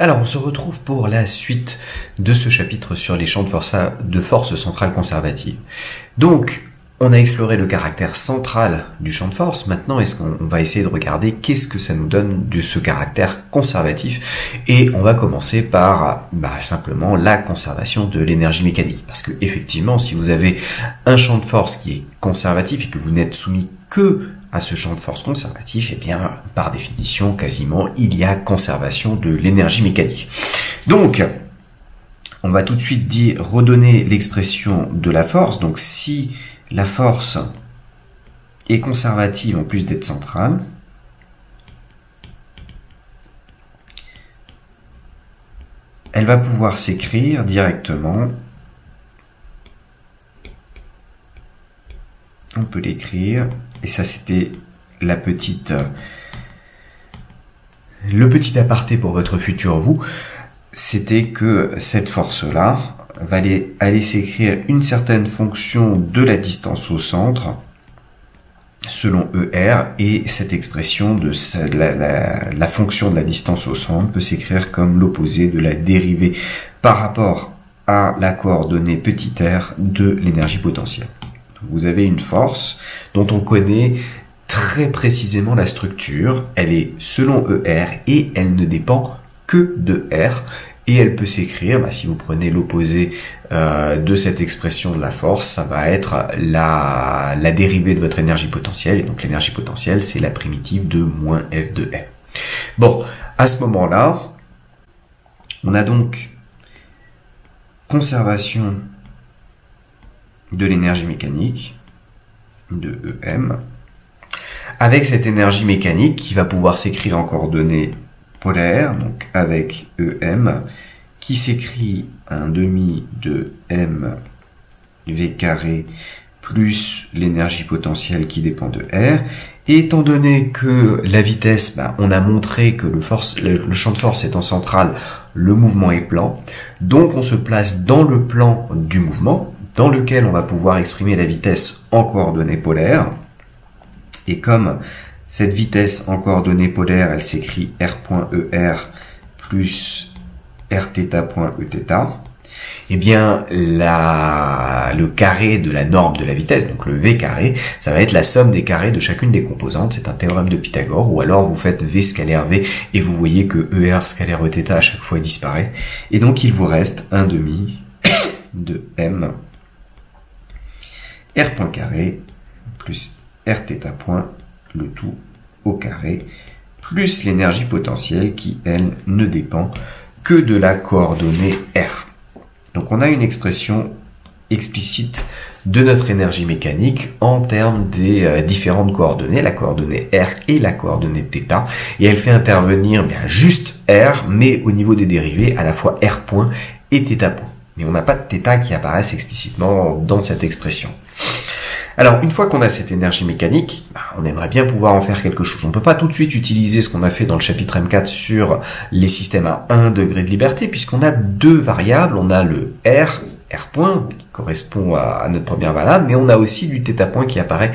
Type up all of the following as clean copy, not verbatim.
Alors, on se retrouve pour la suite de ce chapitre sur les champs de force centrale conservative. Donc, on a exploré le caractère central du champ de force. Maintenant, est-ce qu'on va essayer de regarder qu'est-ce que ça nous donne de ce caractère conservatif? Et on va commencer par simplement la conservation de l'énergie mécanique. Parce que effectivement, si vous avez un champ de force qui est conservatif et que vous n'êtes soumis que à ce champ de force conservatif, eh bien, par définition, quasiment, il y a conservation de l'énergie mécanique. Donc, on va tout de suite redonner l'expression de la force. Donc, si la force est conservative en plus d'être centrale, elle va pouvoir s'écrire directement. On peut l'écrire, et ça c'était le petit aparté pour votre futur vous, c'était que cette force-là va aller s'écrire une certaine fonction de la distance au centre, selon ER, et cette expression de la fonction de la distance au centre peut s'écrire comme l'opposé de la dérivée par rapport à la coordonnée petit r de l'énergie potentielle. Vous avez une force dont on connaît très précisément la structure. Elle est selon ER et elle ne dépend que de R. Et elle peut s'écrire, si vous prenez l'opposé de cette expression de la force, ça va être la dérivée de votre énergie potentielle. Et donc l'énergie potentielle, c'est la primitive de moins F de R. Bon, à ce moment-là, on a donc conservation de l'énergie mécanique, de EM, avec cette énergie mécanique qui va pouvoir s'écrire en coordonnées polaires, donc avec EM, qui s'écrit un demi de M V carré plus l'énergie potentielle qui dépend de R. Et étant donné que la vitesse, on a montré que le champ de force étant central, le mouvement est plan, donc on se place dans le plan du mouvement, dans lequel on va pouvoir exprimer la vitesse en coordonnées polaires. Et comme cette vitesse en coordonnées polaires, elle s'écrit R.ER plus Rθ.Eθ, eh bien, le carré de la norme de la vitesse, donc le V carré, ça va être la somme des carrés de chacune des composantes. C'est un théorème de Pythagore, ou alors vous faites V scalaire V, et vous voyez que ER scalaire Eθ à chaque fois disparaît. Et donc, il vous reste un demi de M R point carré plus Rθ point, le tout au carré, plus l'énergie potentielle qui, elle, ne dépend que de la coordonnée R. Donc on a une expression explicite de notre énergie mécanique en termes des différentes coordonnées, la coordonnée R et la coordonnée θ, et elle fait intervenir juste R, mais au niveau des dérivés, à la fois R point et θ point. Mais on n'a pas de θ qui apparaissent explicitement dans cette expression. Alors, une fois qu'on a cette énergie mécanique, on aimerait bien pouvoir en faire quelque chose. On ne peut pas tout de suite utiliser ce qu'on a fait dans le chapitre M4 sur les systèmes à 1 degré de liberté, puisqu'on a deux variables. On a le R point, qui correspond à notre première variable, mais on a aussi du θ point qui apparaît.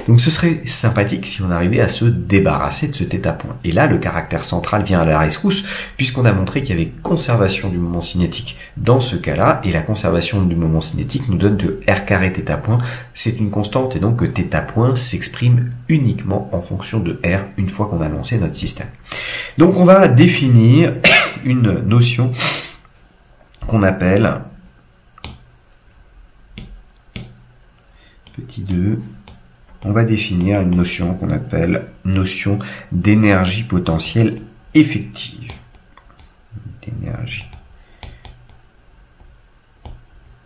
Donc ce serait sympathique si on arrivait à se débarrasser de ce θ point. Et là, le caractère central vient à la rescousse, puisqu'on a montré qu'il y avait conservation du moment cinétique dans ce cas-là, et la conservation du moment cinétique nous donne que R carré θ point, c'est une constante, et donc que θ point s'exprime uniquement en fonction de R une fois qu'on a lancé notre système. Donc on va définir une notion qu'on appelle petit 2, on va définir une notion qu'on appelle notion d'énergie potentielle effective. D'énergie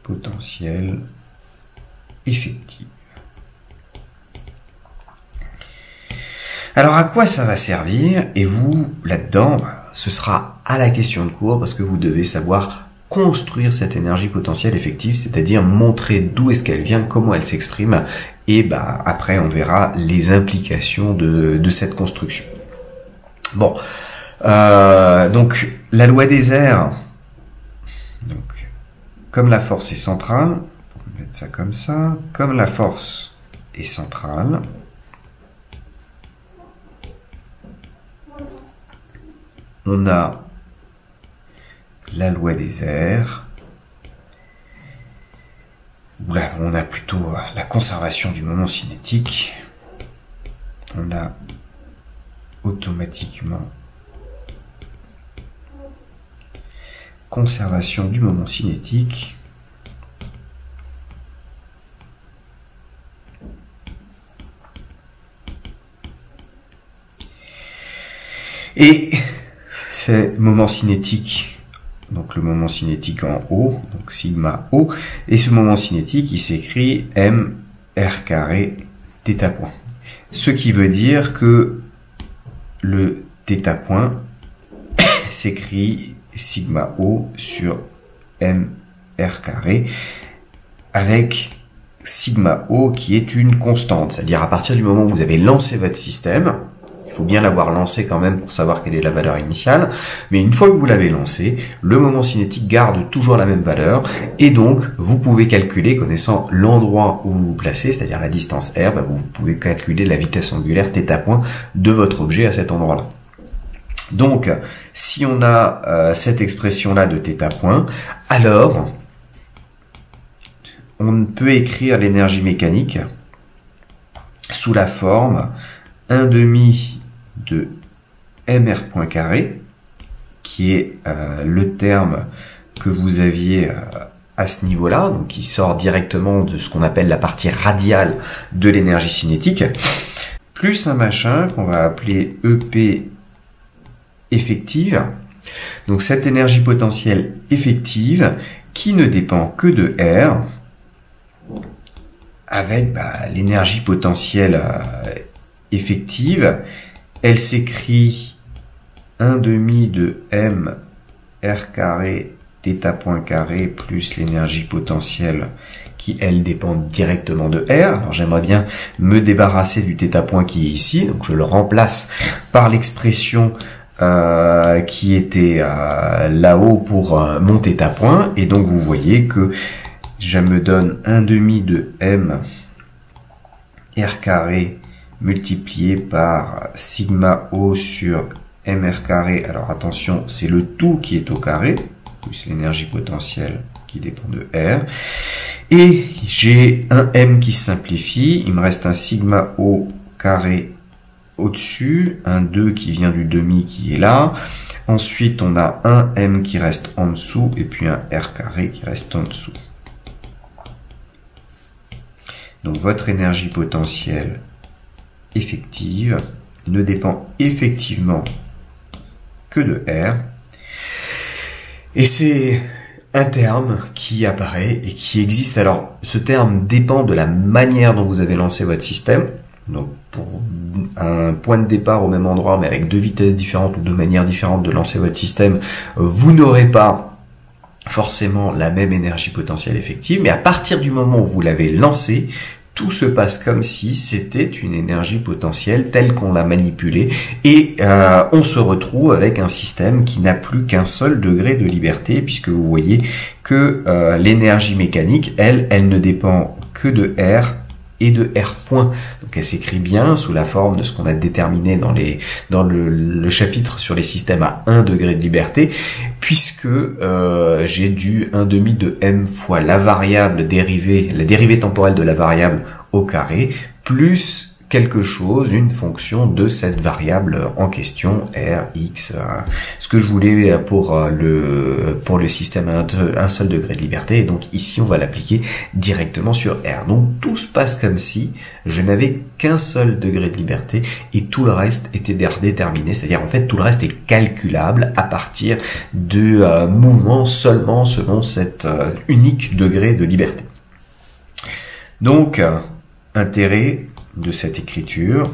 potentielle effective. Alors à quoi ça va servir? Et vous, là-dedans, ce sera à la question de cours, parce que vous devez savoir construire cette énergie potentielle effective, c'est-à-dire montrer d'où est-ce qu'elle vient, comment elle s'exprime, et après on verra les implications de cette construction. Bon, donc la loi des airs, donc comme la force est centrale, on va mettre ça comme ça, comme la force est centrale, on a la loi des airs. Là, on a plutôt la conservation du moment cinétique. On a automatiquement conservation du moment cinétique. Et ces moments cinétiques, donc le moment cinétique en haut, donc sigma O, et ce moment cinétique, il s'écrit m r carré θ point. Ce qui veut dire que le θ point s'écrit sigma O sur m r carré avec sigma O qui est une constante, c'est-à-dire à partir du moment où vous avez lancé votre système, il faut bien l'avoir lancé quand même pour savoir quelle est la valeur initiale, mais une fois que vous l'avez lancé, le moment cinétique garde toujours la même valeur, et donc vous pouvez calculer, connaissant l'endroit où vous vous placez, c'est-à-dire la distance r, vous pouvez calculer la vitesse angulaire θ point de votre objet à cet endroit-là. Donc, si on a cette expression-là de θ point, alors on peut écrire l'énergie mécanique sous la forme 1/2 de mr point carré, qui est le terme que vous aviez à ce niveau-là, donc qui sort directement de ce qu'on appelle la partie radiale de l'énergie cinétique, plus un machin qu'on va appeler EP effective. Donc cette énergie potentielle effective qui ne dépend que de R, avec l'énergie potentielle effective, elle s'écrit 1/2 de m r carré θ point carré plus l'énergie potentielle qui, elle, dépend directement de R. Alors j'aimerais bien me débarrasser du θ point qui est ici, donc je le remplace par l'expression qui était là-haut pour mon θ point, et donc vous voyez que je me donne 1/2 de m r carré multiplié par sigma O sur mr carré. Alors attention, c'est le tout qui est au carré, plus l'énergie potentielle qui dépend de R. Et j'ai un m qui se simplifie, il me reste un sigma O carré au-dessus, un 2 qui vient du demi qui est là. Ensuite, on a un m qui reste en dessous, et puis un r carré qui reste en dessous. Donc votre énergie potentielle effective ne dépend effectivement que de R, et c'est un terme qui apparaît et qui existe. Alors ce terme dépend de la manière dont vous avez lancé votre système, donc pour un point de départ au même endroit mais avec deux vitesses différentes ou deux manières différentes de lancer votre système, vous n'aurez pas forcément la même énergie potentielle effective, mais à partir du moment où vous l'avez lancé, tout se passe comme si c'était une énergie potentielle telle qu'on l'a manipulée, et on se retrouve avec un système qui n'a plus qu'un seul degré de liberté, puisque vous voyez que l'énergie mécanique, elle ne dépend que de R et de R point. Donc elle s'écrit bien sous la forme de ce qu'on a déterminé dans le chapitre sur les systèmes à 1 degré de liberté, puisque j'ai du 1/2 de m fois la variable dérivée, la dérivée temporelle de la variable au carré, plus quelque chose, une fonction de cette variable en question, R, X, ce que je voulais pour le système à un seul degré de liberté, et donc ici on va l'appliquer directement sur R. Donc tout se passe comme si je n'avais qu'un seul degré de liberté et tout le reste était déterminé, c'est-à-dire en fait tout le reste est calculable à partir de mouvements seulement selon cet unique degré de liberté. Donc intérêt de cette écriture,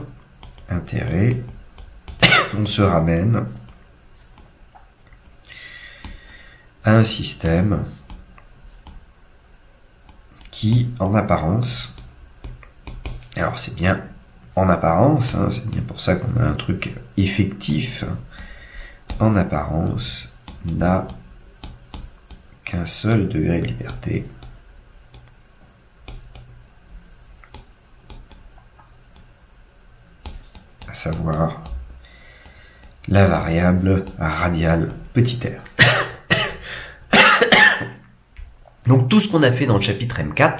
intérêt, on se ramène à un système qui, en apparence, alors c'est bien en apparence, hein, c'est bien pour ça qu'on a un truc effectif, en apparence, n'a qu'un seul degré de liberté, à savoir la variable radiale petit r. Donc tout ce qu'on a fait dans le chapitre M4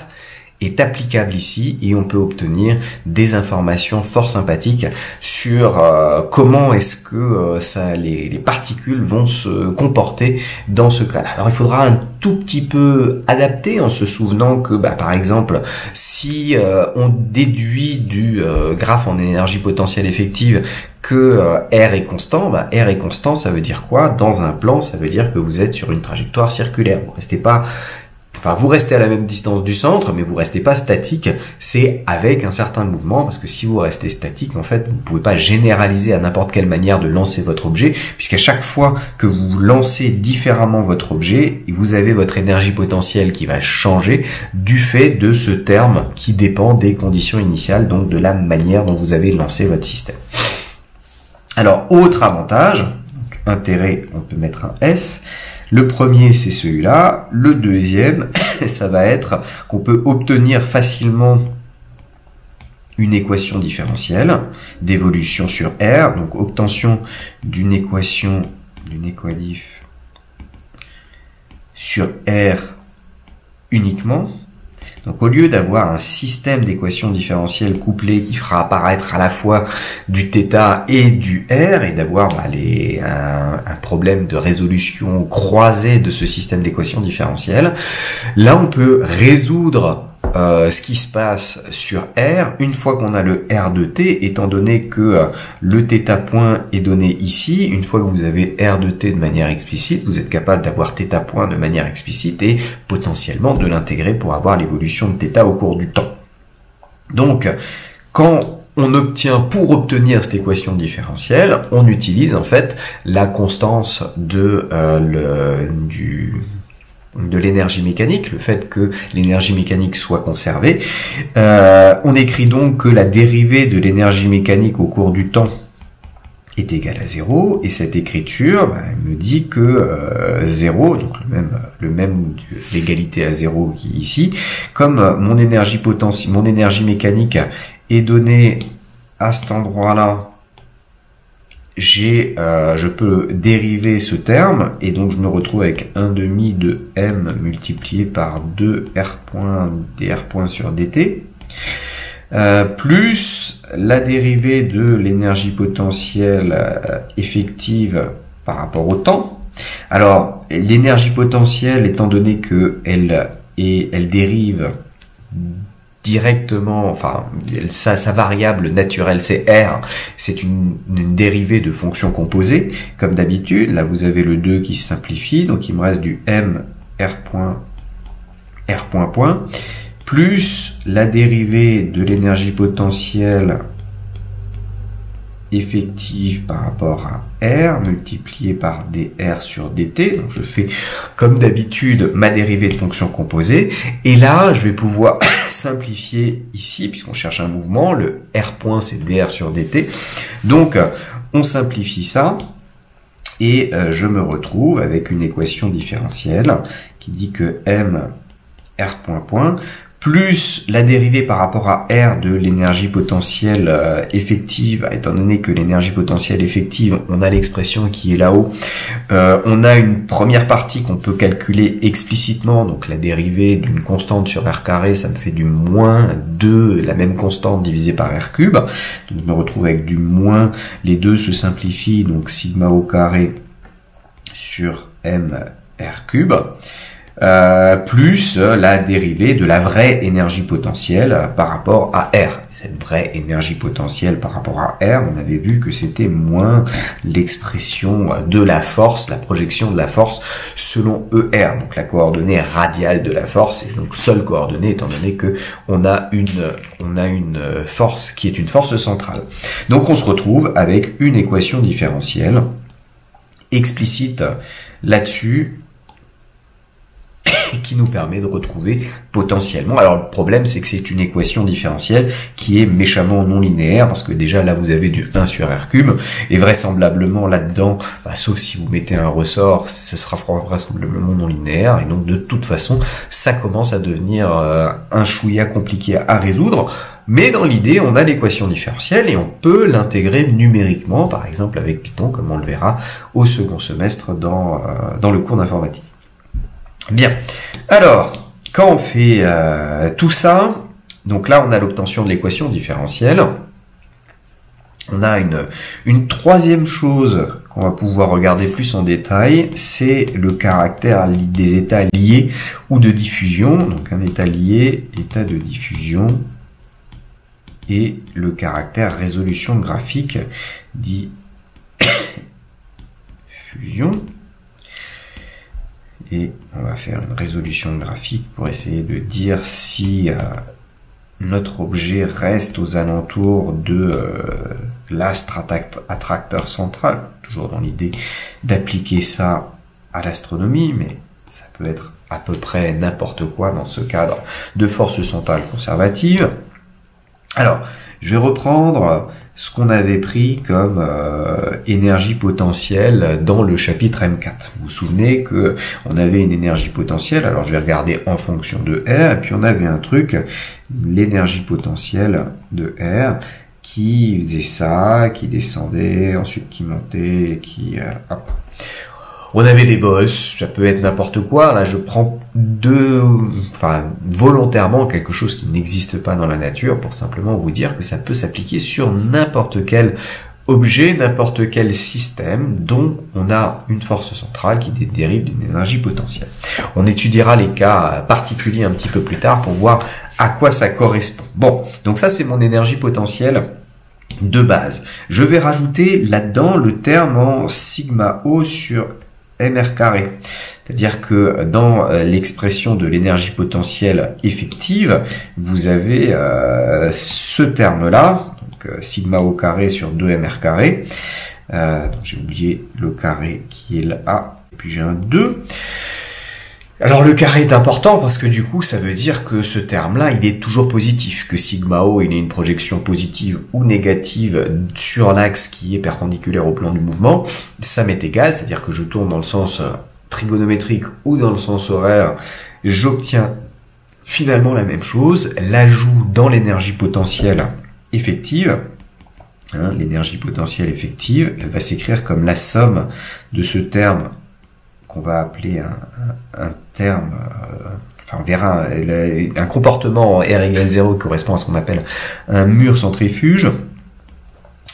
est applicable ici et on peut obtenir des informations fort sympathiques sur comment est-ce que les particules vont se comporter dans ce cas-là. Alors il faudra un tout petit peu adapter en se souvenant que par exemple si on déduit du graphe en énergie potentielle effective que R est constant, R est constant, ça veut dire quoi? Dans un plan, ça veut dire que vous êtes sur une trajectoire circulaire. Vous restez à la même distance du centre, mais vous restez pas statique, c'est avec un certain mouvement, parce que si vous restez statique, en fait, vous ne pouvez pas généraliser à n'importe quelle manière de lancer votre objet, puisqu'à chaque fois que vous lancez différemment votre objet, vous avez votre énergie potentielle qui va changer du fait de ce terme qui dépend des conditions initiales, donc de la manière dont vous avez lancé votre système. Alors, autre avantage, donc, intérêt, on peut mettre un S. Le premier, c'est celui-là. Le deuxième, ça va être qu'on peut obtenir facilement une équation différentielle d'évolution sur R. Donc, obtention d'une équation, d'une équadif sur R uniquement. Donc au lieu d'avoir un système d'équations différentielles couplées qui fera apparaître à la fois du θ et du R et d'avoir un problème de résolution croisée de ce système d'équations différentielles, là on peut résoudre ce qui se passe sur R une fois qu'on a le R de t, étant donné que le θ point est donné ici. Une fois que vous avez R de t de manière explicite, vous êtes capable d'avoir θ point de manière explicite et potentiellement de l'intégrer pour avoir l'évolution de θ au cours du temps. Donc, quand on obtient, pour obtenir cette équation différentielle, on utilise en fait la constance de l'énergie mécanique, le fait que l'énergie mécanique soit conservée. On écrit donc que la dérivée de l'énergie mécanique au cours du temps est égale à 0, et cette écriture elle me dit que 0, donc l'égalité à 0 qui est ici, comme mon énergie mécanique est donnée à cet endroit-là, je peux dériver ce terme, et donc je me retrouve avec 1/2 de m multiplié par 2 r point dr point sur dt, plus la dérivée de l'énergie potentielle effective par rapport au temps. Alors, l'énergie potentielle, étant donné que elle dérive directement, sa variable naturelle c'est R, c'est une dérivée de fonction composée, comme d'habitude. Là vous avez le 2 qui se simplifie, donc il me reste du m r point, plus la dérivée de l'énergie potentielle effective par rapport à R multiplié par dr sur dt. Donc je fais comme d'habitude ma dérivée de fonction composée, et là je vais pouvoir simplifier ici puisqu'on cherche un mouvement. Le R point c'est dr sur dt, donc on simplifie ça et je me retrouve avec une équation différentielle qui dit que m R point plus la dérivée par rapport à R de l'énergie potentielle effective, étant donné que l'énergie potentielle effective, on a l'expression qui est là-haut, on a une première partie qu'on peut calculer explicitement, donc la dérivée d'une constante sur R carré, ça me fait du moins 2, la même constante divisée par R cube, donc je me retrouve avec du moins, les deux se simplifient, donc sigma au carré sur m R cube, plus la dérivée de la vraie énergie potentielle par rapport à R. Cette vraie énergie potentielle par rapport à R, on avait vu que c'était moins l'expression de la force, la projection de la force selon ER, donc la coordonnée radiale de la force, et donc seule coordonnée étant donné que on a une force qui est une force centrale. Donc on se retrouve avec une équation différentielle explicite là-dessus, qui nous permet de retrouver potentiellement. Alors le problème c'est que c'est une équation différentielle qui est méchamment non linéaire, parce que déjà là vous avez du 1 sur R cube, et vraisemblablement là-dedans, sauf si vous mettez un ressort, ce sera vraisemblablement non linéaire, et donc de toute façon ça commence à devenir un chouïa compliqué à résoudre. Mais dans l'idée, on a l'équation différentielle et on peut l'intégrer numériquement, par exemple avec Python, comme on le verra au second semestre dans le cours d'informatique. Bien. Alors, quand on fait tout ça, donc là, on a l'obtention de l'équation différentielle. On a une troisième chose qu'on va pouvoir regarder plus en détail, c'est le caractère des états liés ou de diffusion. Donc un état lié, état de diffusion, et le caractère résolution graphique diffusion. Et on va faire une résolution graphique pour essayer de dire si notre objet reste aux alentours de l'astre attracteur central, toujours dans l'idée d'appliquer ça à l'astronomie, mais ça peut être à peu près n'importe quoi dans ce cadre de force centrale conservative. Alors, je vais reprendre ce qu'on avait pris comme énergie potentielle dans le chapitre M4. Vous vous souvenez que on avait une énergie potentielle, alors je vais regarder en fonction de R, et puis on avait un truc, l'énergie potentielle de R, qui faisait ça, qui descendait, ensuite qui montait, qui... hop. On avait des bosses, ça peut être n'importe quoi. Là, je prends volontairement quelque chose qui n'existe pas dans la nature pour simplement vous dire que ça peut s'appliquer sur n'importe quel objet, n'importe quel système dont on a une force centrale qui dérive d'une énergie potentielle. On étudiera les cas particuliers un petit peu plus tard pour voir à quoi ça correspond. Bon, donc ça c'est mon énergie potentielle de base. Je vais rajouter là-dedans le terme en sigma O sur mr carré. C'est-à-dire que dans l'expression de l'énergie potentielle effective, vous avez ce terme-là, donc sigma O carré sur 2mr carré. J'ai oublié le carré qui est là, et puis j'ai un 2. Alors le carré est important parce que du coup ça veut dire que ce terme-là il est toujours positif, que sigma O il est une projection positive ou négative sur l'axe qui est perpendiculaire au plan du mouvement, ça m'est égal, c'est-à-dire que je tourne dans le sens trigonométrique ou dans le sens horaire, j'obtiens finalement la même chose, l'ajout dans l'énergie potentielle effective. L'énergie potentielle effective, elle va s'écrire comme la somme de ce terme qu'on va appeler un terme, on verra un comportement en R égale 0 qui correspond à ce qu'on appelle un mur centrifuge,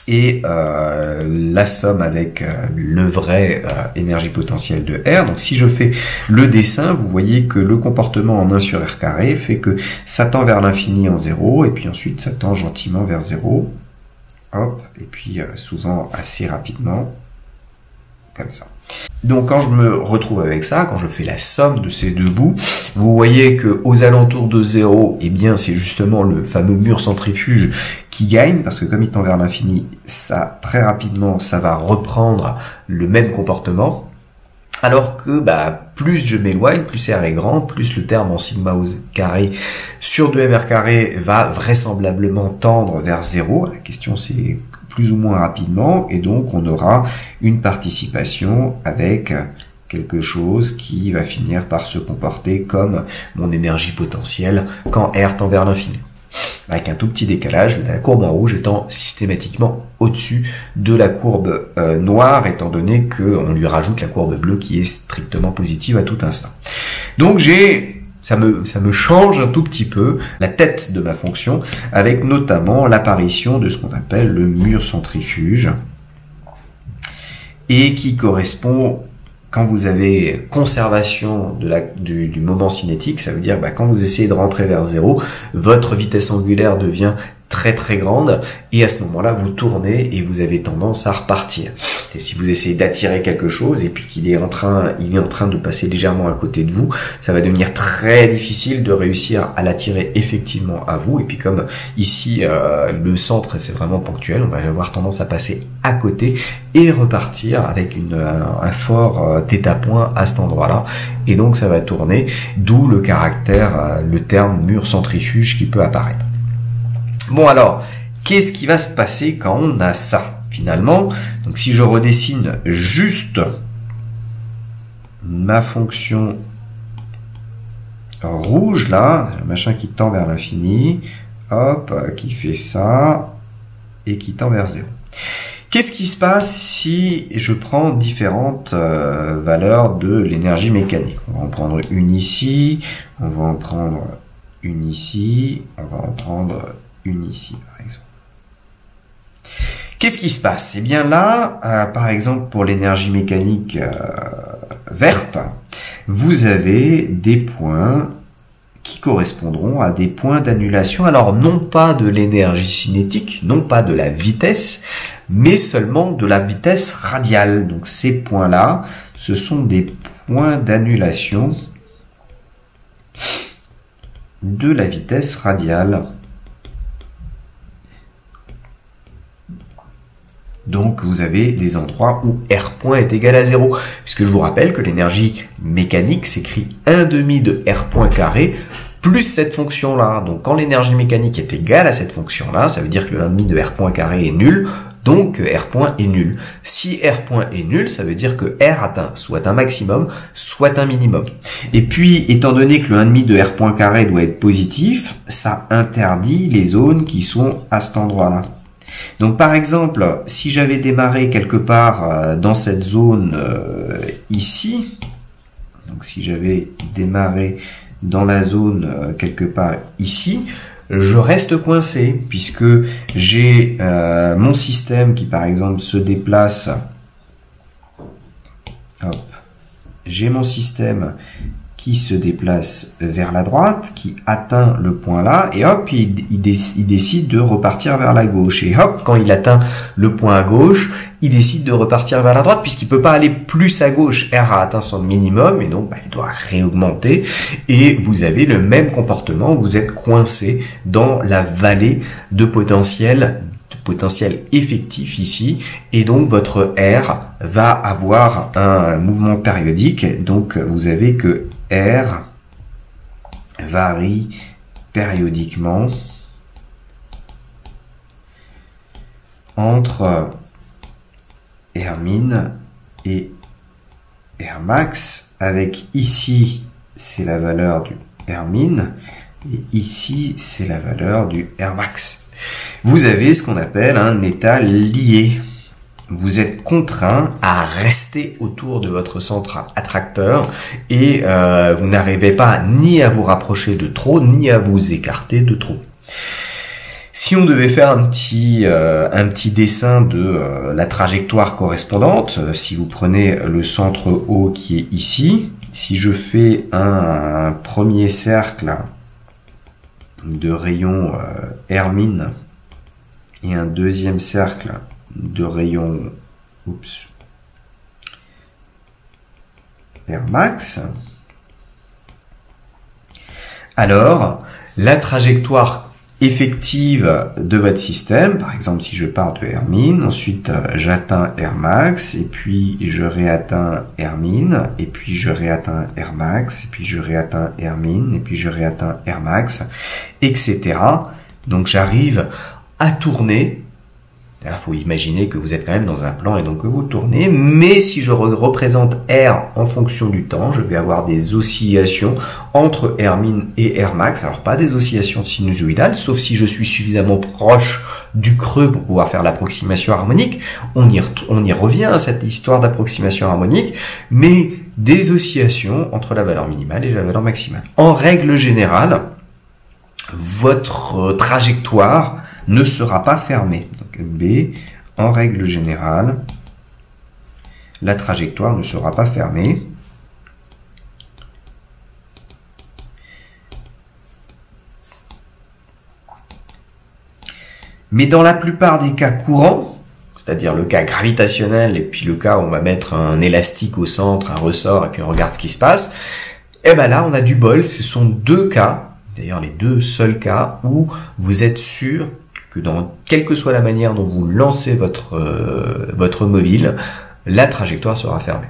et la somme avec le vrai énergie potentielle de R. Donc si je fais le dessin, vous voyez que le comportement en 1 sur R carré fait que ça tend vers l'infini en 0, et puis ensuite ça tend gentiment vers 0, hop, et puis souvent assez rapidement, comme ça. Donc quand je me retrouve avec ça, quand je fais la somme de ces deux bouts, vous voyez que aux alentours de 0, eh bien c'est justement le fameux mur centrifuge qui gagne, parce que comme il tend vers l'infini, ça très rapidement ça va reprendre le même comportement. Alors que plus je m'éloigne, plus R est grand, plus le terme en sigma O carré sur 2mr carré va vraisemblablement tendre vers 0. La question c'est plus ou moins rapidement, et donc on aura une participation avec quelque chose qui va finir par se comporter comme mon énergie potentielle quand R tend vers l'infini. Avec un tout petit décalage, la courbe en rouge étant systématiquement au-dessus de la courbe noire, étant donné qu'on lui rajoute la courbe bleue qui est strictement positive à tout instant. Donc ça me change un tout petit peu la tête de ma fonction, avec notamment l'apparition de ce qu'on appelle le mur centrifuge, et qui correspond, quand vous avez conservation du moment cinétique, ça veut dire quand vous essayez de rentrer vers 0, votre vitesse angulaire devient très très grande, et à ce moment-là vous tournez et vous avez tendance à repartir. Et si vous essayez d'attirer quelque chose et puis qu'il est en train de passer légèrement à côté de vous, ça va devenir très difficile de réussir à l'attirer effectivement à vous. Et puis comme ici le centre c'est vraiment ponctuel, on va avoir tendance à passer à côté et repartir avec un fort θ-point à cet endroit-là, et donc ça va tourner, d'où le caractère, le terme mur centrifuge qui peut apparaître. Bon alors, qu'est-ce qui va se passer quand on a ça finalement? Donc si je redessine juste ma fonction rouge là, le machin qui tend vers l'infini, hop, qui fait ça et qui tend vers 0. Qu'est-ce qui se passe si je prends différentes valeurs de l'énergie mécanique? On va en prendre une ici, on va en prendre une ici, on va en prendre une ici, par exemple. Qu'est-ce qui se passe? Eh bien là, par exemple, pour l'énergie mécanique verte, vous avez des points qui correspondront à des points d'annulation. Alors, non pas de l'énergie cinétique, non pas de la vitesse, mais seulement de la vitesse radiale. Donc, ces points-là, ce sont des points d'annulation de la vitesse radiale. Donc, vous avez des endroits où R point est égal à 0. Puisque je vous rappelle que l'énergie mécanique s'écrit 1/2 de R point carré plus cette fonction-là. Donc, quand l'énergie mécanique est égale à cette fonction-là, ça veut dire que le 1/2 de R point carré est nul. Donc, R point est nul. Si R point est nul, ça veut dire que R atteint soit un maximum, soit un minimum. Et puis, étant donné que le 1/2 de R point carré doit être positif, ça interdit les zones qui sont à cet endroit-là. Donc par exemple, si j'avais démarré quelque part dans cette zone ici, donc si j'avais démarré dans la zone quelque part ici, je reste coincé puisque j'ai mon système qui par exemple se déplace. Hop, j'ai mon système qui se déplace vers la droite, qui atteint le point là, et hop, il décide de repartir vers la gauche. Et hop, quand il atteint le point à gauche, il décide de repartir vers la droite, puisqu'il peut pas aller plus à gauche. R a atteint son minimum, et donc il doit réaugmenter. Et vous avez le même comportement, vous êtes coincé dans la vallée de potentiel effectif ici, et donc votre R va avoir un mouvement périodique. Donc vous avez que R varie périodiquement entre R min et R max, avec ici c'est la valeur du R min et ici c'est la valeur du R max. Vous avez ce qu'on appelle un état lié. Vous êtes contraint à rester autour de votre centre attracteur et vous n'arrivez pas ni à vous rapprocher de trop, ni à vous écarter de trop. Si on devait faire un petit dessin de la trajectoire correspondante, si vous prenez le centre O qui est ici, si je fais un premier cercle de rayon R min et un deuxième cercle de rayon R max, alors la trajectoire effective de votre système, par exemple si je pars de R min, ensuite j'atteins R max, et puis je réatteins R min, et puis je réatteins R max, et puis je réatteins R min, et puis je réatteins R max, etc. Donc j'arrive à tourner. Il faut imaginer que vous êtes quand même dans un plan et donc que vous tournez, mais si je représente R en fonction du temps, je vais avoir des oscillations entre R min et R max. Alors pas des oscillations sinusoïdales, sauf si je suis suffisamment proche du creux pour pouvoir faire l'approximation harmonique. On y revient à cette histoire d'approximation harmonique, mais des oscillations entre la valeur minimale et la valeur maximale. En règle générale, votre trajectoire ne sera pas fermée. Donc B, en règle générale, la trajectoire ne sera pas fermée. Mais dans la plupart des cas courants, c'est-à-dire le cas gravitationnel et puis le cas où on va mettre un élastique au centre, un ressort et puis on regarde ce qui se passe, et ben là on a du bol. Ce sont deux cas, d'ailleurs les deux seuls cas où vous êtes sûr que dans quelle que soit la manière dont vous lancez votre mobile, la trajectoire sera fermée.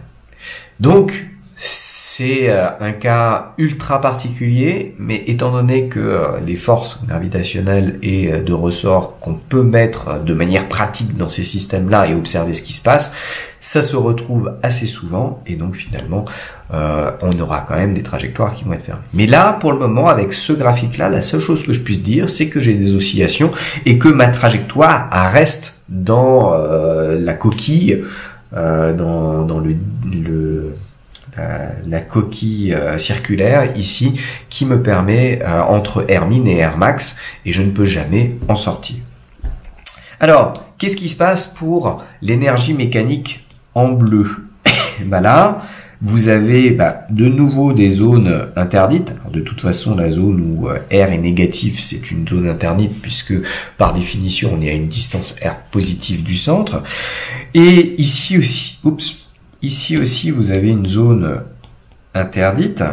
Donc c'est un cas ultra particulier, mais étant donné que les forces gravitationnelles et de ressort qu'on peut mettre de manière pratique dans ces systèmes-là et observer ce qui se passe, ça se retrouve assez souvent, et donc finalement on aura quand même des trajectoires qui vont être fermées. Mais là, pour le moment, avec ce graphique-là, la seule chose que je puisse dire, c'est que j'ai des oscillations et que ma trajectoire reste dans la coquille, dans la coquille circulaire ici, qui me permet entre Rmin et Rmax, et je ne peux jamais en sortir. Alors, qu'est-ce qui se passe pour l'énergie mécanique en bleu? Ben là, vous avez de nouveau des zones interdites. Alors, de toute façon, la zone où R est négatif, c'est une zone interdite puisque par définition, on est à une distance R positive du centre. Et ici aussi, vous avez une zone interdite.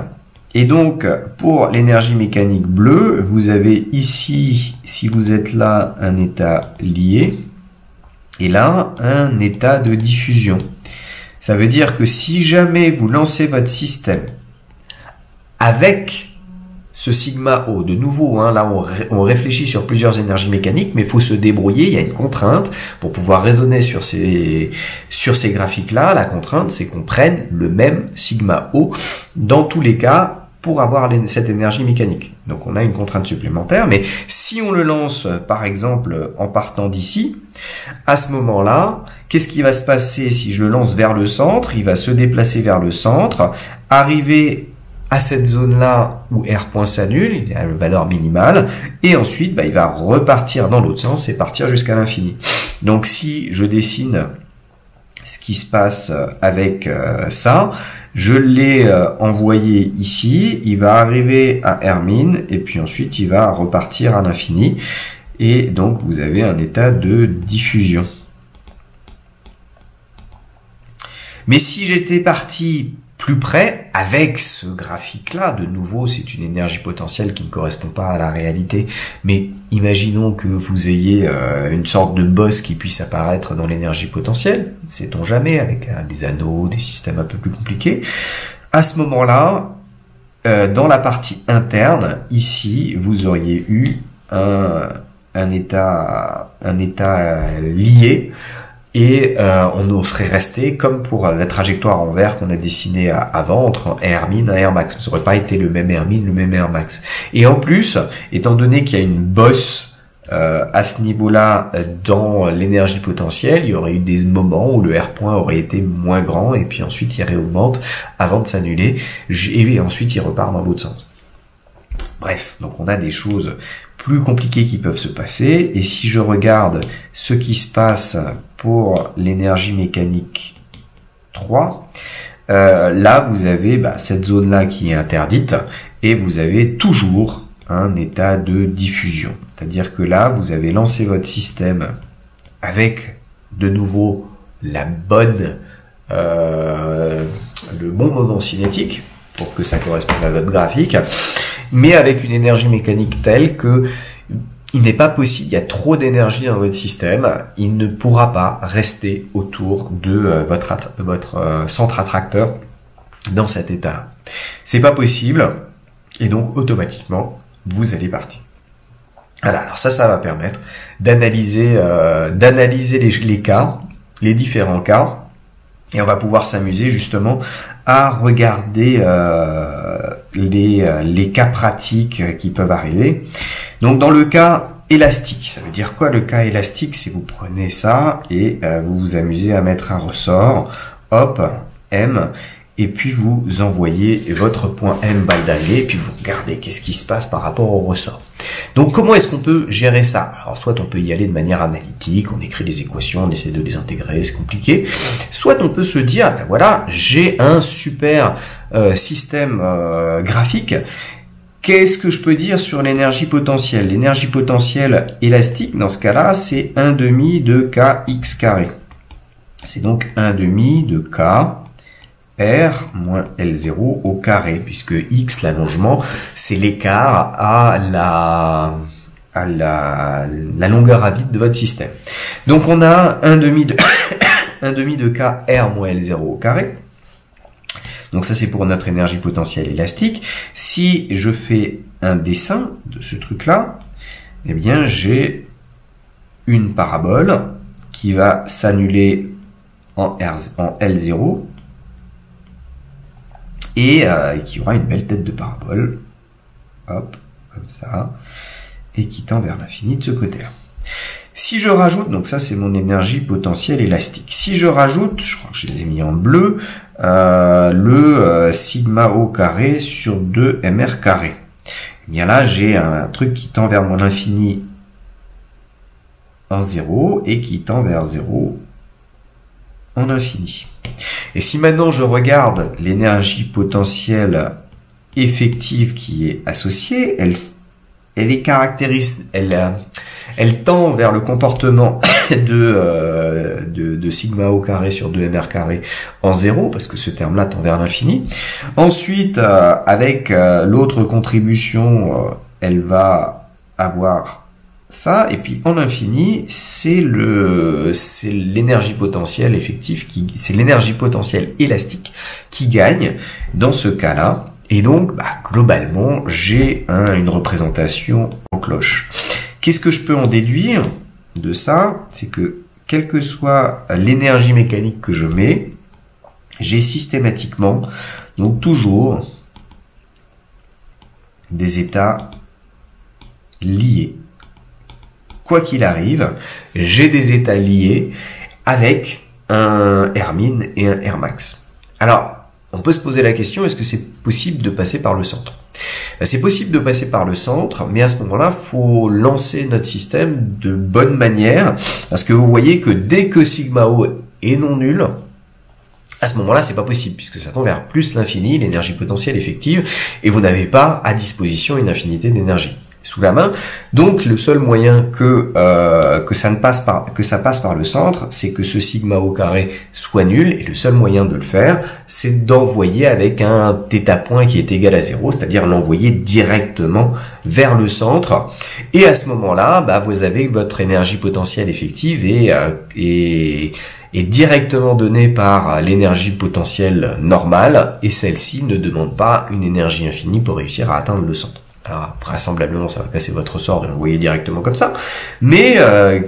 Et donc, pour l'énergie mécanique bleue, vous avez ici, si vous êtes là, un état lié, et là, un état de diffusion. Ça veut dire que si jamais vous lancez votre système avec ce sigma O, de nouveau, là on réfléchit sur plusieurs énergies mécaniques, mais il faut se débrouiller, il y a une contrainte pour pouvoir raisonner sur ces graphiques-là. La contrainte, c'est qu'on prenne le même sigma O dans tous les cas pour avoir cette énergie mécanique. Donc on a une contrainte supplémentaire, mais si on le lance par exemple en partant d'ici, à ce moment-là, qu'est-ce qui va se passer si je le lance vers le centre? Il va se déplacer vers le centre, arriver à cette zone-là où R point s'annule, il a la valeur minimale, et ensuite il va repartir dans l'autre sens et partir jusqu'à l'infini. Donc si je dessine ce qui se passe avec ça, je l'ai envoyé ici, il va arriver à Rmin, et puis ensuite il va repartir à l'infini, et donc vous avez un état de diffusion. Mais si j'étais parti plus près, avec ce graphique-là, de nouveau, c'est une énergie potentielle qui ne correspond pas à la réalité, mais imaginons que vous ayez une sorte de bosse qui puisse apparaître dans l'énergie potentielle, sait-on jamais, avec des anneaux, des systèmes un peu plus compliqués. À ce moment-là, dans la partie interne, ici, vous auriez eu un état lié, et on serait resté comme pour la trajectoire en vert qu'on a dessinée avant entre Rmin et Rmax. Ça n'aurait pas été le même Rmin, le même Rmax. Et en plus, étant donné qu'il y a une bosse à ce niveau-là dans l'énergie potentielle, il y aurait eu des moments où le R point aurait été moins grand et puis ensuite il réaugmente avant de s'annuler et ensuite il repart dans l'autre sens. Bref, donc on a des choses plus compliquées qui peuvent se passer, et si je regarde ce qui se passe pour l'énergie mécanique 3, là vous avez cette zone-là qui est interdite, et vous avez toujours un état de diffusion. C'est-à-dire que là, vous avez lancé votre système avec de nouveau le bon moment cinétique, pour que ça corresponde à votre graphique, mais avec une énergie mécanique telle que il n'est pas possible, il y a trop d'énergie dans votre système, il ne pourra pas rester autour de votre centre attracteur dans cet état. C'est pas possible, et donc automatiquement, vous allez partir. Voilà, alors ça va permettre d'analyser les cas, les différents cas, et on va pouvoir s'amuser justement à regarder les cas pratiques qui peuvent arriver. Donc dans le cas élastique, ça veut dire quoi le cas élastique? C'est vous prenez ça et vous vous amusez à mettre un ressort, hop, M, et puis vous envoyez votre point M baldalé, et puis vous regardez qu'est-ce qui se passe par rapport au ressort. Donc comment est-ce qu'on peut gérer ça? Alors soit on peut y aller de manière analytique, on écrit des équations, on essaie de les intégrer, c'est compliqué. Soit on peut se dire, ben voilà, j'ai un super système graphique. Qu'est-ce que je peux dire sur l'énergie potentielle? L'énergie potentielle élastique, dans ce cas-là, c'est 1/2 de kx carré. C'est donc 1/2 de k R moins L0 au carré, puisque X, l'allongement, c'est l'écart à la longueur à vide de votre système. Donc on a 1/2 de K R moins L0 au carré. Donc ça c'est pour notre énergie potentielle élastique. Si je fais un dessin de ce truc-là, eh bien j'ai une parabole qui va s'annuler en L0, et qui aura une belle tête de parabole, hop, comme ça, et qui tend vers l'infini de ce côté-là. Si je rajoute, donc ça c'est mon énergie potentielle élastique. Si je rajoute, je crois que je les ai mis en bleu, le sigma O carré sur 2 mr carré. Eh bien là, j'ai un truc qui tend vers mon infini en 0 et qui tend vers 0 en infini. Et si maintenant je regarde l'énergie potentielle effective qui est associée, elle est caractéristique, elle tend vers le comportement de sigma O carré sur 2mr carré en 0, parce que ce terme-là tend vers l'infini. Ensuite, avec l'autre contribution, elle va avoir ça, et puis en infini, c'est l'énergie potentielle effective, c'est l'énergie potentielle élastique qui gagne dans ce cas-là. Et donc, globalement, j'ai une représentation en cloche. Qu'est-ce que je peux en déduire de ça? C'est que, quelle que soit l'énergie mécanique que je mets, j'ai systématiquement, donc toujours, des états liés. Quoi qu'il arrive, j'ai des états liés avec un Rmin et un Rmax. Alors, on peut se poser la question, est-ce que c'est possible de passer par le centre? C'est possible de passer par le centre, mais à ce moment-là, faut lancer notre système de bonne manière, parce que vous voyez que dès que sigma O est non nul, à ce moment-là, c'est pas possible, puisque ça tend vers plus l'infini, l'énergie potentielle effective, et vous n'avez pas à disposition une infinité d'énergie sous la main. Donc le seul moyen que ça passe par le centre, c'est que ce sigma O carré soit nul, et le seul moyen de le faire, c'est d'envoyer avec un θ point qui est égal à 0, c'est-à-dire l'envoyer directement vers le centre. Et à ce moment-là, vous avez votre énergie potentielle effective et directement donnée par l'énergie potentielle normale, et celle-ci ne demande pas une énergie infinie pour réussir à atteindre le centre. Alors, vraisemblablement, ça va casser votre ressort de l'envoyer directement comme ça. Mais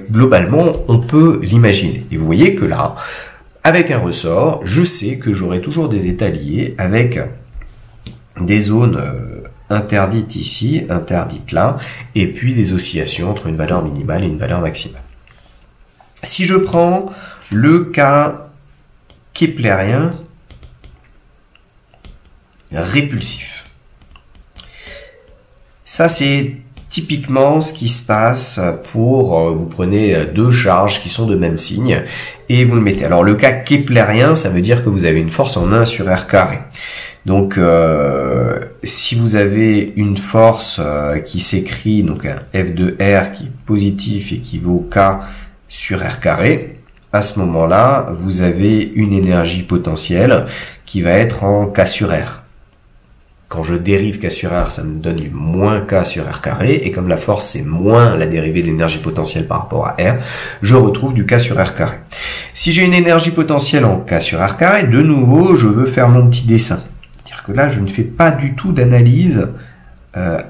globalement, on peut l'imaginer. Et vous voyez que là, avec un ressort, je sais que j'aurai toujours des états liés avec des zones interdites ici, interdites là, et puis des oscillations entre une valeur minimale et une valeur maximale. Si je prends le cas keplérien répulsif, ça, c'est typiquement ce qui se passe pour, vous prenez deux charges qui sont de même signe et vous le mettez. Alors, le cas keplérien, ça veut dire que vous avez une force en 1 sur R carré. Donc, si vous avez une force qui s'écrit, donc un F de R qui est positif équivaut K sur R carré, à ce moment-là, vous avez une énergie potentielle qui va être en K sur R. Quand je dérive K sur R, ça me donne du moins K sur R carré, et comme la force c'est moins la dérivée de l'énergie potentielle par rapport à R, je retrouve du K sur R carré. Si j'ai une énergie potentielle en K sur R carré, de nouveau, je veux faire mon petit dessin. C'est-à-dire que là, je ne fais pas du tout d'analyse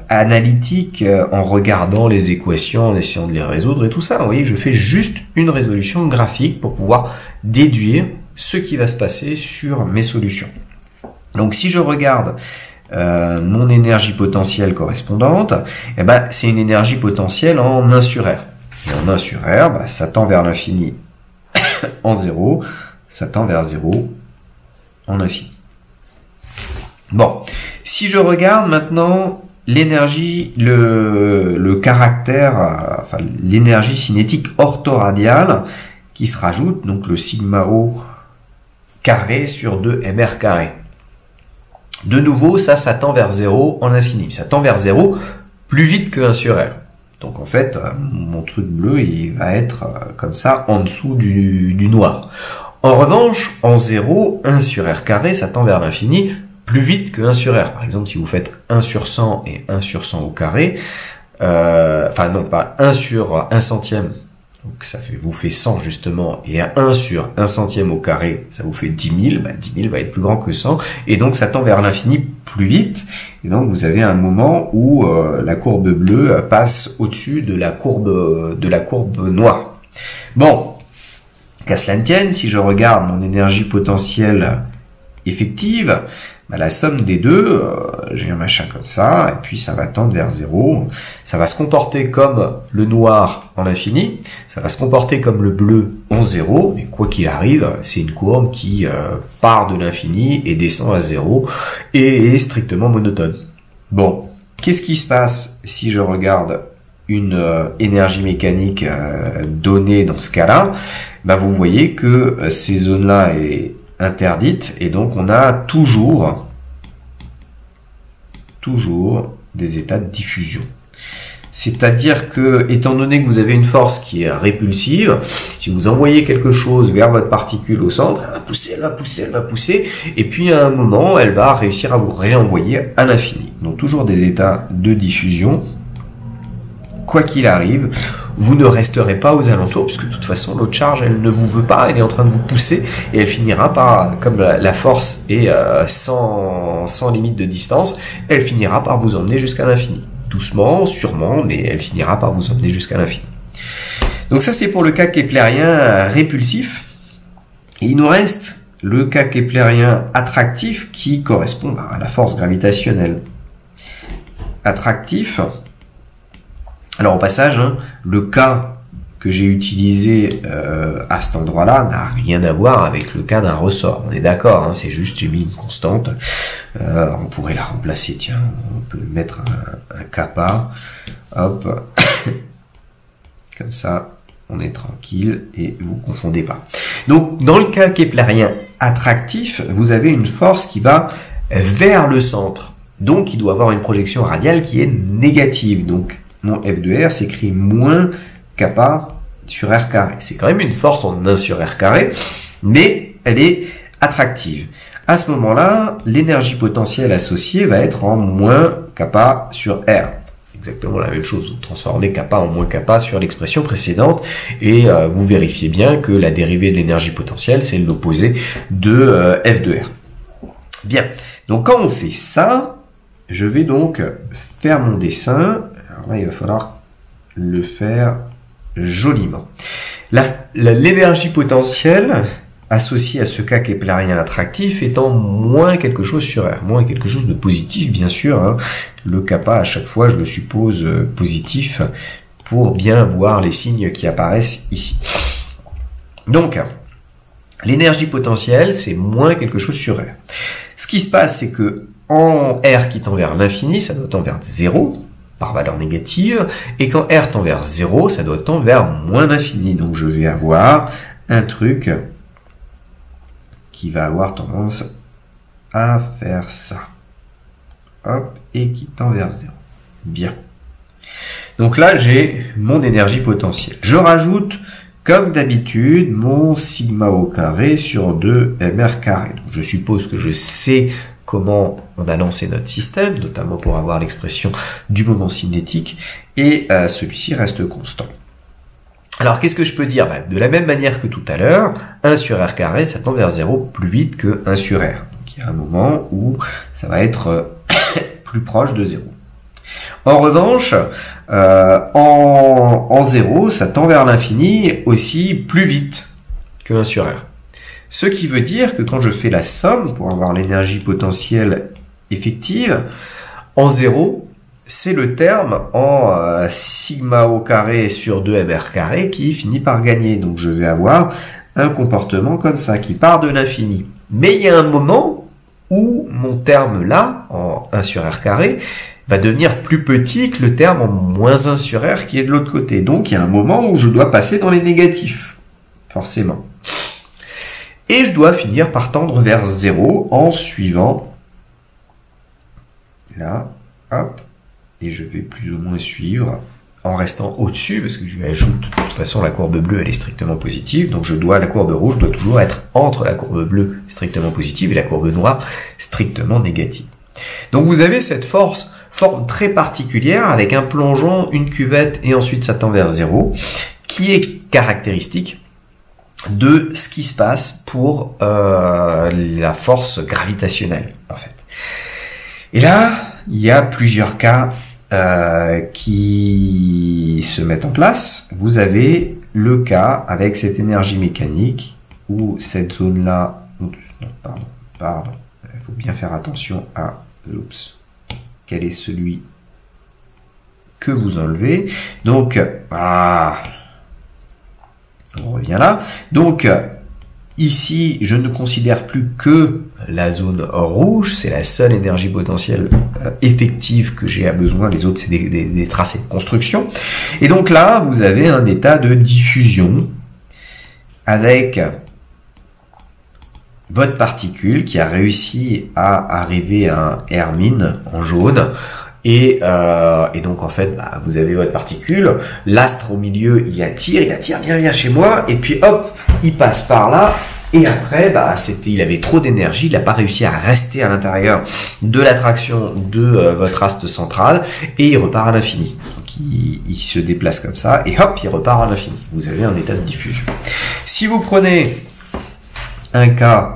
analytique en regardant les équations, en essayant de les résoudre et tout ça. Vous voyez, je fais juste une résolution graphique pour pouvoir déduire ce qui va se passer sur mes solutions. Donc si je regarde mon énergie potentielle correspondante, c'est une énergie potentielle en 1 sur R. Et en 1 sur R, ça tend vers l'infini en 0, ça tend vers 0 en infini. Bon, si je regarde maintenant l'énergie, le caractère, l'énergie cinétique orthoradiale qui se rajoute, donc le sigma O carré sur 2 mr carré. De nouveau, ça tend vers 0 en infini. Ça tend vers 0 plus vite que 1 sur R. Donc en fait, mon truc bleu, il va être comme ça en dessous du noir. En revanche, en 0, 1 sur R carré, ça tend vers l'infini plus vite que 1 sur R. Par exemple, si vous faites 1 sur 100 et 1 sur 100 au carré, non, pas 1 sur 1 centième, donc ça vous fait 100 justement, et 1 sur 1 centième au carré, ça vous fait 10 000, 10 000 va être plus grand que 100, et donc ça tend vers l'infini plus vite, et donc vous avez un moment où la courbe bleue passe au-dessus de la courbe noire. Bon, qu'à cela ne tienne, si je regarde mon énergie potentielle effective, bah, la somme des deux, j'ai un machin comme ça, et puis ça va tendre vers 0. Ça va se comporter comme le noir en l'infini, ça va se comporter comme le bleu en 0, mais quoi qu'il arrive, c'est une courbe qui part de l'infini et descend à 0, et est strictement monotone. Bon, qu'est-ce qui se passe si je regarde une énergie mécanique donnée dans ce cas-là? Bah, vous voyez que ces zones-là est interdite, et donc on a toujours des états de diffusion. C'est-à-dire que, étant donné que vous avez une force qui est répulsive, si vous envoyez quelque chose vers votre particule au centre, elle va pousser, elle va pousser, elle va pousser, et puis à un moment, elle va réussir à vous réenvoyer à l'infini. Donc toujours des états de diffusion. Quoi qu'il arrive, vous ne resterez pas aux alentours, puisque de toute façon, l'autre charge, elle ne vous veut pas, elle est en train de vous pousser, et elle finira par, comme la force est sans limite de distance, elle finira par vous emmener jusqu'à l'infini. Doucement, sûrement, mais elle finira par vous emmener jusqu'à l'infini. Donc ça, c'est pour le cas keplérien répulsif. Et il nous reste le cas keplérien attractif qui correspond à la force gravitationnelle. Attractif. Alors au passage, le cas que j'ai utilisé à cet endroit-là n'a rien à voir avec le cas d'un ressort. On est d'accord, c'est juste j'ai mis une constante. On pourrait la remplacer, tiens, on peut mettre un kappa, hop, comme ça, on est tranquille et vous confondez pas. Donc dans le cas keplérien attractif, vous avez une force qui va vers le centre. Donc il doit avoir une projection radiale qui est négative. Donc mon F de R s'écrit moins kappa sur R carré. C'est quand même une force en 1 sur R carré, mais elle est attractive. À ce moment-là, l'énergie potentielle associée va être en moins kappa sur R. Exactement la même chose. Vous transformez kappa en moins kappa sur l'expression précédente et vous vérifiez bien que la dérivée de l'énergie potentielle, c'est l'opposé de F de R. Bien. Donc quand on fait ça, je vais donc faire mon dessin. Alors là, il va falloir le faire joliment. L'énergie potentielle associée à ce cas keplérien attractif étant moins quelque chose sur R, moins quelque chose de positif, bien sûr. Le kappa, à chaque fois, je le suppose positif pour bien voir les signes qui apparaissent ici. Donc, l'énergie potentielle, c'est moins quelque chose sur R. Ce qui se passe, c'est que en R qui tend vers l'infini, ça doit tendre vers 0, par valeur négative, et quand R tend vers 0, ça doit tendre vers moins l'infini. Donc je vais avoir un truc qui va avoir tendance à faire ça. Hop, et qui tend vers 0. Bien. Donc là, j'ai mon énergie potentielle. Je rajoute, comme d'habitude, mon sigma au carré sur 2 mr carré. Donc je suppose que je sais comment on a lancé notre système, notamment pour avoir l'expression du moment cinétique, et celui-ci reste constant. Alors, qu'est-ce que je peux dire? De la même manière que tout à l'heure, 1 sur R carré, ça tend vers 0 plus vite que 1 sur R. Donc, il y a un moment où ça va être plus proche de 0. En revanche, en 0, ça tend vers l'infini aussi plus vite que 1 sur R. Ce qui veut dire que quand je fais la somme pour avoir l'énergie potentielle effective, en 0, c'est le terme en sigma au carré sur 2 mr carré qui finit par gagner. Donc je vais avoir un comportement comme ça, qui part de l'infini. Mais il y a un moment où mon terme là, en 1 sur R carré, va devenir plus petit que le terme en moins 1 sur R qui est de l'autre côté. Donc il y a un moment où je dois passer dans les négatifs, forcément. Et je dois finir par tendre vers 0 en suivant, là, hop, et je vais plus ou moins suivre en restant au-dessus, parce que je lui ajoute, de toute façon, la courbe bleue, elle est strictement positive, donc la courbe rouge doit toujours être entre la courbe bleue strictement positive et la courbe noire strictement négative. Donc vous avez cette forme très particulière, avec un plongeon, une cuvette, et ensuite ça tend vers 0, qui est caractéristique de ce qui se passe pour la force gravitationnelle, en fait. Et là, il y a plusieurs cas qui se mettent en place. Vous avez le cas avec cette énergie mécanique où cette zone-là, il faut bien faire attention à, oups, quel est celui que vous enlevez. Donc, on revient là. Donc, ici, je ne considère plus que la zone rouge, c'est la seule énergie potentielle effective que j'ai à besoin. Les autres, c'est des tracés de construction. Et donc là, vous avez un état de diffusion avec votre particule qui a réussi à arriver à un Hermine en jaune. Et donc en fait, vous avez votre particule, l'astre au milieu, il attire, viens chez moi, et puis hop, il passe par là, et après, il avait trop d'énergie, il n'a pas réussi à rester à l'intérieur de l'attraction de votre astre central, et il repart à l'infini. Donc il se déplace comme ça, et hop, il repart à l'infini. Vous avez un état de diffusion. Si vous prenez un cas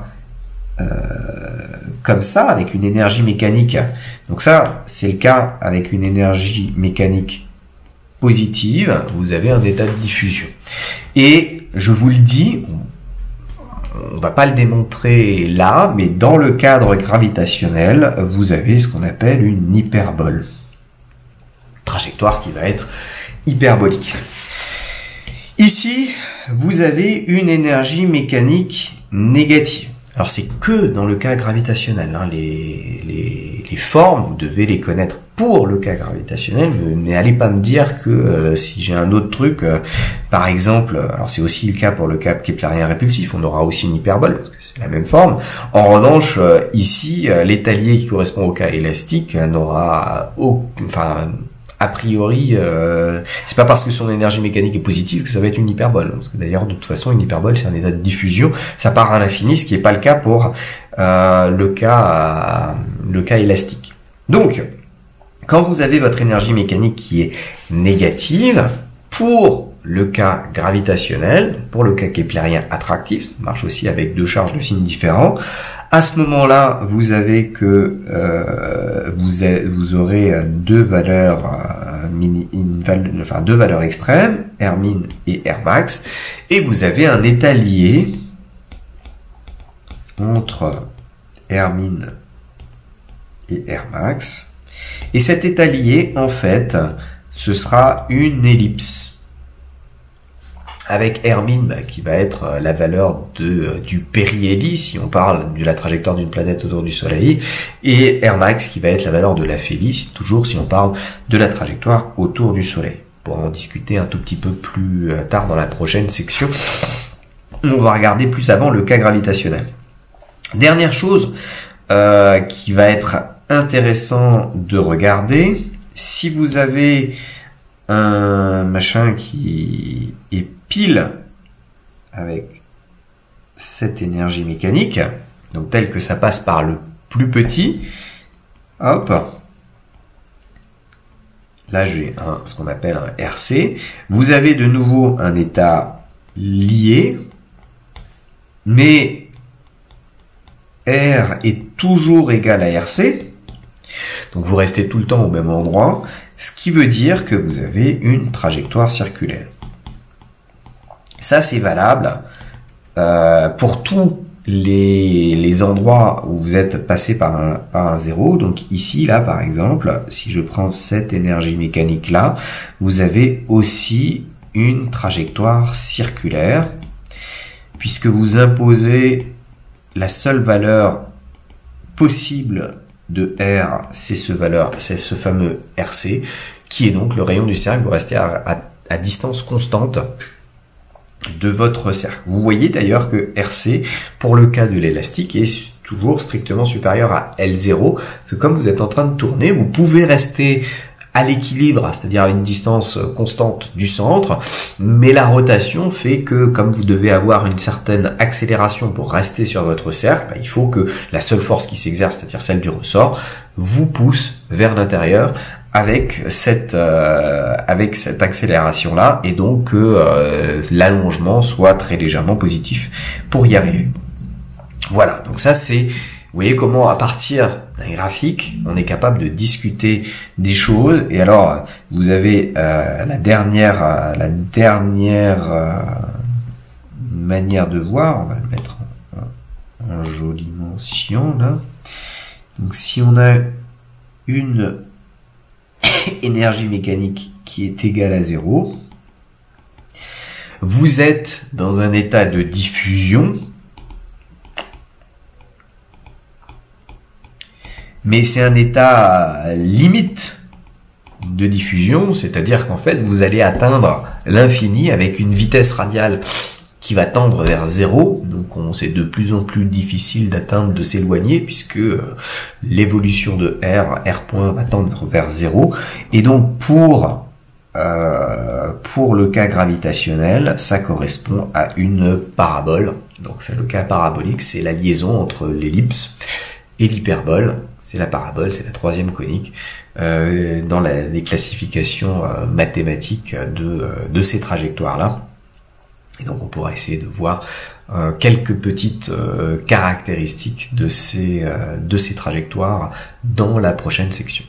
comme ça, avec une énergie mécanique, donc ça, c'est le cas avec une énergie mécanique positive, vous avez un état de diffusion. Et je vous le dis, on va pas le démontrer là, mais dans le cadre gravitationnel, vous avez ce qu'on appelle une hyperbole. Trajectoire qui va être hyperbolique. Ici, vous avez une énergie mécanique négative. Alors c'est que dans le cas gravitationnel, hein. Les formes, vous devez les connaître pour le cas gravitationnel, mais n'allez pas me dire que si j'ai un autre truc, par exemple, alors c'est aussi le cas pour le cas keplérien répulsif, on aura aussi une hyperbole, parce que c'est la même forme. En revanche, ici, l'étalier qui correspond au cas élastique n'aura a priori, c'est pas parce que son énergie mécanique est positive que ça va être une hyperbole. Parce que d'ailleurs, de toute façon, une hyperbole, c'est un état de diffusion. Ça part à l'infini, ce qui n'est pas le cas pour le cas élastique. Donc, quand vous avez votre énergie mécanique qui est négative, pour le cas gravitationnel, pour le cas keplérien attractif, ça marche aussi avec deux charges de signes différents, à ce moment-là, vous avez que vous aurez deux valeurs deux valeurs extrêmes, Hermine et Rmax, et vous avez un état lié entre Hermine et Rmax. Et cet état lié, en fait, ce sera une ellipse. Avec Hermine, qui va être la valeur du périhélie, si on parle de la trajectoire d'une planète autour du Soleil, et Rmax, qui va être la valeur de l'aphélie, toujours si on parle de la trajectoire autour du Soleil. Pour en discuter un tout petit peu plus tard dans la prochaine section, on va regarder plus avant le cas gravitationnel. Dernière chose qui va être intéressant de regarder, si vous avez un machin qui est pile avec cette énergie mécanique, donc tel que ça passe par le plus petit, hop, là j'ai ce qu'on appelle un RC, vous avez de nouveau un état lié, mais R est toujours égal à RC, donc vous restez tout le temps au même endroit, ce qui veut dire que vous avez une trajectoire circulaire. Ça, c'est valable pour tous les endroits où vous êtes passé par un zéro. Donc ici, là, par exemple, si je prends cette énergie mécanique-là, vous avez aussi une trajectoire circulaire, puisque vous imposez la seule valeur possible de R, c'est ce fameux RC, qui est donc le rayon du cercle. Vous restez à distance constante de votre cercle. Vous voyez d'ailleurs que RC, pour le cas de l'élastique, est toujours strictement supérieur à L0, parce que comme vous êtes en train de tourner, vous pouvez rester à l'équilibre, c'est-à-dire à une distance constante du centre, mais la rotation fait que, comme vous devez avoir une certaine accélération pour rester sur votre cercle, il faut que la seule force qui s'exerce, c'est-à-dire celle du ressort, vous pousse vers l'intérieur avec cette accélération-là, et donc que l'allongement soit très légèrement positif pour y arriver. Voilà, donc ça c'est, vous voyez comment à partir d'un graphique, on est capable de discuter des choses. Et alors, vous avez la dernière manière de voir, on va le mettre en jolie mention là. Donc si on a une énergie mécanique qui est égale à 0, vous êtes dans un état de diffusion, mais c'est un état limite de diffusion, c'est-à-dire qu'en fait vous allez atteindre l'infini avec une vitesse radiale qui va tendre vers 0, donc c'est de plus en plus difficile d'atteindre, de s'éloigner, puisque l'évolution de R point va tendre vers 0, et donc pour le cas gravitationnel, ça correspond à une parabole, donc c'est le cas parabolique, c'est la liaison entre l'ellipse et l'hyperbole, c'est la parabole, c'est la troisième conique, dans les classifications mathématiques de ces trajectoires-là. Et donc on pourra essayer de voir quelques petites caractéristiques de ces trajectoires dans la prochaine section.